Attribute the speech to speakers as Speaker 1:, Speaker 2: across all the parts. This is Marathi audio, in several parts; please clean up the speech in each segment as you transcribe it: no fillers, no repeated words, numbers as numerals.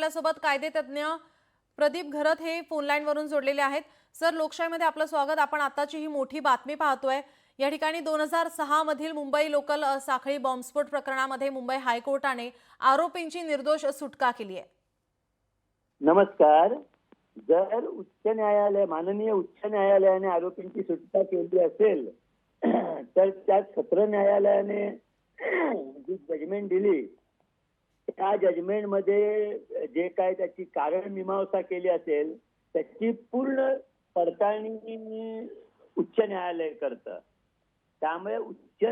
Speaker 1: आपल्यासोबत कायदेतज्ञ प्रदीप घरत हे फोन लाईन वरून जोडलेले आहेत। सर, लोकशाहीमध्ये आपलं स्वागत। आपण आताची ही मोठी बातमी पाहतोय। या ठिकाणी 2006 मधील मुंबई लोकल साखळी बॉम्बस्फोट प्रकरणामध्ये मुंबई हायकोर्टाने आरोपींची निर्दोष सुटका केली आहे।
Speaker 2: नमस्कार। जर माननीय उच्च न्यायालयाने आरोपींची सुटका केली असेल तर त्या सत्र न्यायालयाने जी जजमेंट दिली त्या जजमेंट मध्ये जे काय त्याची कारण मीमांसा केली असेल त्याची पूर्ण पडताळणी उच्च न्यायालय करतं। त्यामुळे उच्च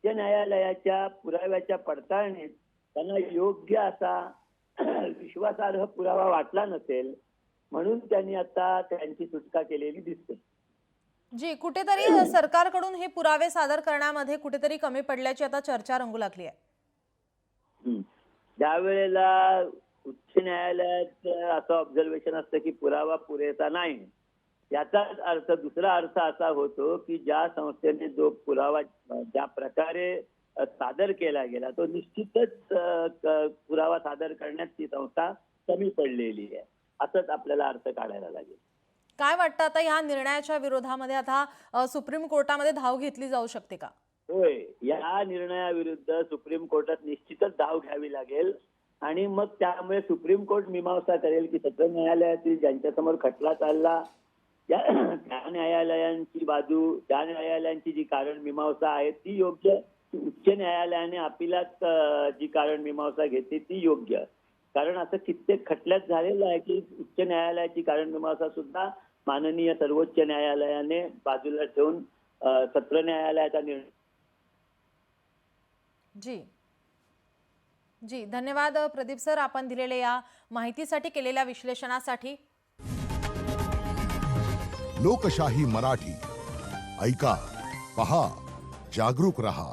Speaker 2: न्यायालयाच्या पुराव्याच्या पडताळणीत त्यांना योग्य असा विश्वासार्ह पुरावा वाटला नसेल म्हणून त्यांनी आता त्यांची सुटका केलेली दिसते।
Speaker 1: जी, कुठेतरी सरकारकडून हे पुरावे सादर करण्यामध्ये कुठेतरी कमी पडल्याची आता चर्चा रंगू लागली आहे।
Speaker 2: त्यावेळेला उच्च न्यायालयात असं ऑब्झर्वेशन असतं की पुरावा पुरेसा नाही। याचाच अर्थ दुसरा अर्थ असा होतो की ज्या संस्थेने जो पुरावा ज्या प्रकारे सादर केला गेला तो निश्चितच पुरावा सादर करण्यात ती संस्था कमी पडलेली आहे, असंच आपल्याला अर्थ काढायला लागेल।
Speaker 1: काय वाटतं आता या निर्णयाच्या विरोधामध्ये आता सुप्रीम कोर्टामध्ये धाव घेतली जाऊ शकते का?
Speaker 2: होय, या निर्णयाविरुद्ध सुप्रीम कोर्टात निश्चितच धाव घ्यावी लागेल आणि मग त्यामुळे सुप्रीम कोर्ट मीमांसा करेल की सत्र न्यायालयातील ज्यांच्यासमोर खटला चालला त्या न्यायालयांची बाजू, त्या न्यायालयांची जी कारण मीमांसा आहे ती योग्य, उच्च न्यायालयाने अपिलात जी कारण मीमांसा घेतली ती योग्य। कारण असं कित्येक खटल्यात झालेलं आहे की उच्च न्यायालयाची कारण मीमांसा सुद्धा माननीय सर्वोच्च न्यायालयाने बाजूला ठेवून सत्र न्यायालयाचा निर्णय।
Speaker 1: जी, धन्यवाद प्रदीप सर, आपण दिलेल्या या माहितीसाठी, केलेल्या विश्लेषणासाठी।
Speaker 3: लोकशाही मराठी ऐका, पहा, जागरूक रहा।